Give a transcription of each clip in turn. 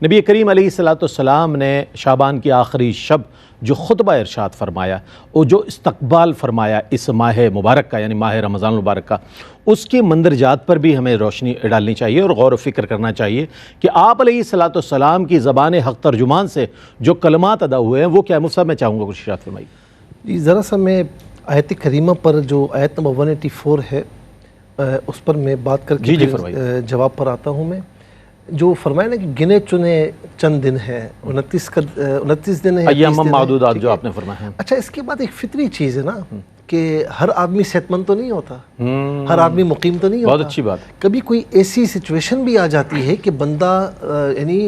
نبی کریم علیہ الصلوۃ والسلام نے شعبان کی آخری شب جو خطبہ ارشاد فرمایا اور جو استقبال فرمایا اس ماہ مبارک کا، یعنی ماہ رمضان المبارک کا، اس کے مندرجات پر بھی ہمیں روشنی ڈالنی چاہیے اور غور و فکر کرنا چاہیے کہ آپ علیہ الصلوۃ والسلام کی زبان حق ترجمان سے جو کلمات ادا ہوئے ہیں وہ کیا مفتی صاحب میں چاہوں گا کچھ ارشاد فرمائیے۔ جی ذرا سا میں آیت کریمہ پر جو آیت نمبر 184 ہے اس پر میں بات کر کے جواب پر آتا ہوں۔ میں جو فرمایا نا کہ گنے چنے چند دن ہے، 29 دن ہے، ایام معدودات جو آپ نے فرمایا۔ اچھا اس کے بعد ایک فطری چیز ہے نا کہ ہر آدمی صحت مند تو نہیں ہوتا، ہر آدمی مقیم تو نہیں ہوتا۔ بہت اچھی بات۔ کبھی کوئی ایسی سچویشن بھی آ جاتی ہے کہ بندہ یعنی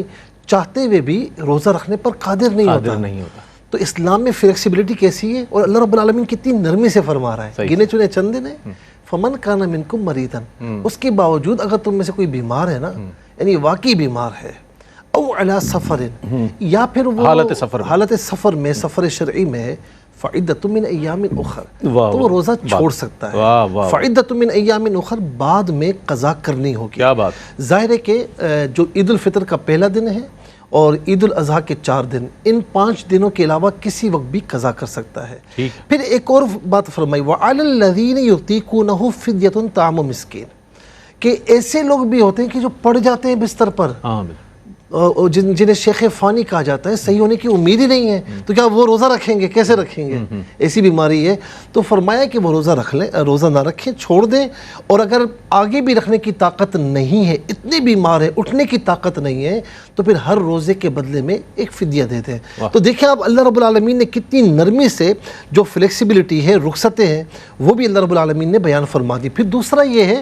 چاہتے ہوئے بھی روزہ رکھنے پر قادر نہیں ہوتا۔ تو اسلام میں فلیکسیبلٹی کیسی ہے، اور اللہ رب العالمین کتنی نرمی سے فرما رہا ہے، گنے چنے چند دن ہے، فمن کان منکم مریضا، اس کے باوجود اگر تم میں سے کوئی بیمار ہے نا، یعنی واقعی بیمار ہے، او علی سفر، یا پھر وہ حالت سفر میں، سفر شرعی میں، فعدۃ من ایام اخر، تو وہ روزہ چھوڑ سکتا ہے۔ فعدۃ من ایام اخر بعد میں قضا کرنی ہوگی۔ کیا بات۔ ظاہر ہے کہ جو عید الفطر کا پہلا دن ہے اور عید الاضحیٰ کے 4 دن، ان 5 دنوں کے علاوہ کسی وقت بھی قضا کر سکتا ہے۔ پھر ایک اور بات فرمائی، وَعَلَى الَّذِينَ يُطِيقُونَهُ فِدْيَةٌ طَعَامُ مِسْكِينٍ، کہ ایسے لوگ بھی ہوتے ہیں کہ جو پڑ جاتے ہیں بستر پر، جنہیں شیخ فانی کہا جاتا ہے، صحیح ہونے کی امید ہی نہیں ہے، تو کیا وہ روزہ رکھیں گے؟ کیسے رکھیں گے؟ ایسی بیماری ہے۔ تو فرمایا کہ وہ روزہ رکھ لیں، روزہ نہ رکھیں، چھوڑ دیں، اور اگر آگے بھی رکھنے کی طاقت نہیں ہے، اتنے بیمار ہے، اٹھنے کی طاقت نہیں ہے، تو پھر ہر روزے کے بدلے میں ایک فدیہ دے دیں۔ تو دیکھیں آپ اللہ رب العالمین نے کتنی نرمی سے جو فلیکسیبلٹی ہے، رخصتیں ہیں، وہ بھی اللہ رب العالمین نے بیان فرما دی۔ پھر دوسرا یہ ہے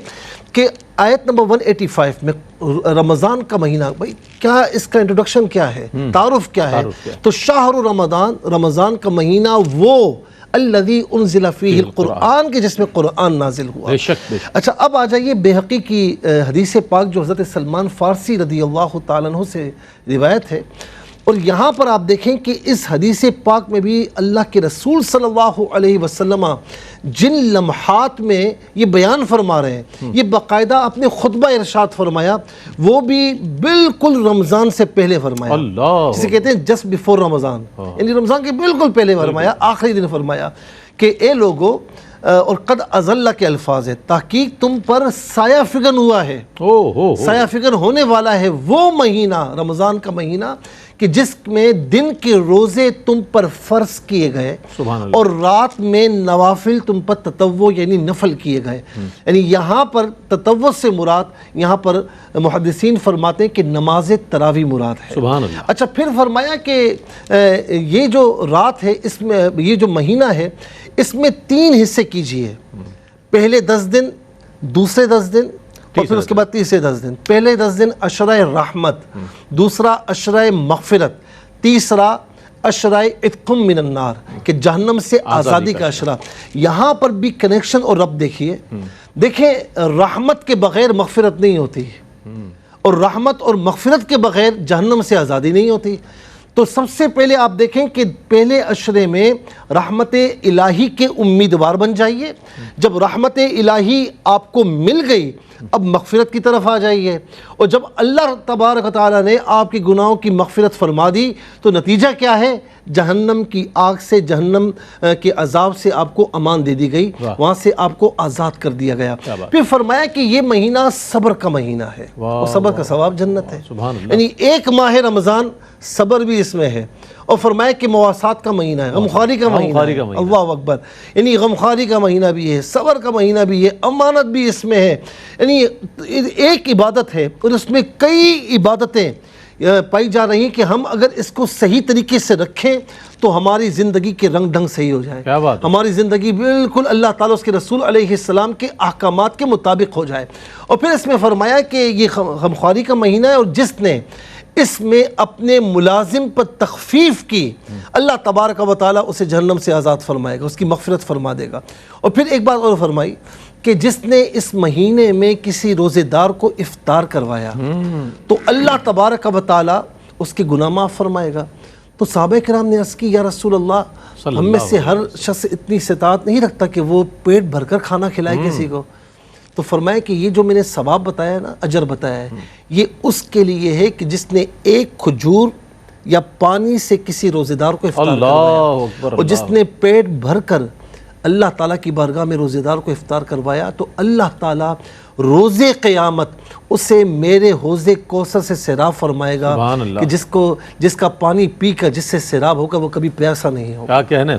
کہ آیت نمبر 185 میں رمضان کا مہینہ، بھائی کیا اس کا انٹروڈکشن کیا ہے، تعارف کیا ہے؟ تو شہر رمضان، رمضان کا مہینہ وہ الذی انزل فیہ القرآن، کے جس میں قرآن نازل ہوا۔ اچھا اب آ جائیے بیہقی کی حدیث پاک جو حضرت سلمان فارسی رضی اللہ تعالیٰ عنہ سے روایت ہے، اور یہاں پر آپ دیکھیں کہ اس حدیث پاک میں بھی اللہ کے رسول صلی اللہ علیہ وسلم جن لمحات میں یہ بیان فرما رہے ہیں، یہ باقاعدہ اپنے خطبہ ارشاد فرمایا، وہ بھی بالکل رمضان سے پہلے فرمایا، جسے کہتے ہیں جسٹ بیفور رمضان، یعنی رمضان کے بالکل پہلے فرمایا، آخری دن فرمایا کہ اے لوگو، اور قد ازل کے الفاظ ہے، تحقیق تم پر سایہ فگن ہوا ہے، سایہ فگن ہونے والا ہے وہ مہینہ، رمضان کا مہینہ، کہ جس میں دن کے روزے تم پر فرض کیے گئے اور رات میں نوافل تم پر تطوع یعنی نفل کیے گئے۔ یعنی یہاں پر تطوع سے مراد، یہاں پر محدثین فرماتے ہیں کہ نماز تراویح مراد ہے۔ اچھا پھر فرمایا کہ یہ جو رات ہے، اس میں یہ جو مہینہ ہے، اس میں 3 حصے کیجئے، پہلے 10 دن، دوسرے 10 دن، اور پھر اس کے بعد تیسرے 10 دن۔ پہلے 10 دن عشرہ رحمت، دوسرا عشرہ مغفرت، تیسرا عشرہ عتق من النار، کہ جہنم سے آزادی کا عشرہ۔ یہاں پر بھی کنیکشن اور رب دیکھیے، دیکھیں رحمت کے بغیر مغفرت نہیں ہوتی، اور رحمت اور مغفرت کے بغیر جہنم سے آزادی نہیں ہوتی۔ تو سب سے پہلے آپ دیکھیں کہ پہلے عشرے میں رحمت الہی کے امیدوار بن جائیے، جب رحمت الہی آپ کو مل گئی اب مغفرت کی طرف آ جائیے، اور جب اللہ تبارک و تعالیٰ نے آپ کے گناہوں کی مغفرت فرما دی تو نتیجہ کیا ہے؟ جہنم کی آگ سے، جہنم کے عذاب سے آپ کو امان دے دی گئی، وہاں سے آپ کو آزاد کر دیا گیا۔ پھر فرمایا کہ یہ مہینہ صبر کا مہینہ ہے، اور صبر کا ثواب جنت ہے، یعنی ایک ماہ رمضان صبر بھی اس میں ہے، اور فرمایا کہ مواسات کا مہینہ ہے، غمخواری کا مہینہ ہے، اللہ اکبر، یعنی غمخواری کا مہینہ بھی ہے، صبر کا مہینہ بھی ہے، امانت بھی اس میں ہے، یعنی ایک عبادت ہے اور اس میں کئی عبادتیں پائی جا رہی ہیں کہ ہم اگر اس کو صحیح طریقے سے رکھیں تو ہماری زندگی کے رنگ ڈھنگ صحیح ہو جائے، ہماری زندگی بالکل اللہ تعالیٰ اس کے رسول علیہ السلام کے احکامات کے مطابق ہو جائے۔ اور پھر اس میں فرمایا کہ یہ غمخواری کا مہینہ ہے، اور جس نے اس میں اپنے ملازم پر تخفیف کی، اللہ تبارک و تعالیٰ اسے جہنم سے آزاد فرمائے گا، اس کی مغفرت فرما دے گا۔ اور پھر ایک بات اور فرمائی کہ جس نے اس مہینے میں کسی روزے دار کو افطار کروایا تو اللہ تبارک و تعالیٰ اس کے گناہ معاف فرمائے گا۔ تو صحابہ کرام نے عرض کی، یا رسول اللہ، ہم میں سے ہر شخص اتنی استطاعت نہیں رکھتا کہ وہ پیٹ بھر کر کھانا کھلائے کسی کو، تو فرمایا کہ یہ جو میں نے ثواب بتایا نا، اجر بتایا ہے، یہ اس کے لیے ہے کہ جس نے ایک کھجور یا پانی سے کسی روزے دار کو افطار اللہ کروایا، اکبر، اور جس نے پیٹ بھر کر اللہ تعالیٰ کی بارگاہ میں روزے دار کو افطار کروایا، تو اللہ تعالیٰ روز قیامت اسے میرے حوض کوثر سے سیراب فرمائے گا سبحان اللہ، کہ جس کا پانی پی کر جس سے سیراب ہوگا وہ کبھی پیاسا نہیں ہوگا۔ کیا کہنے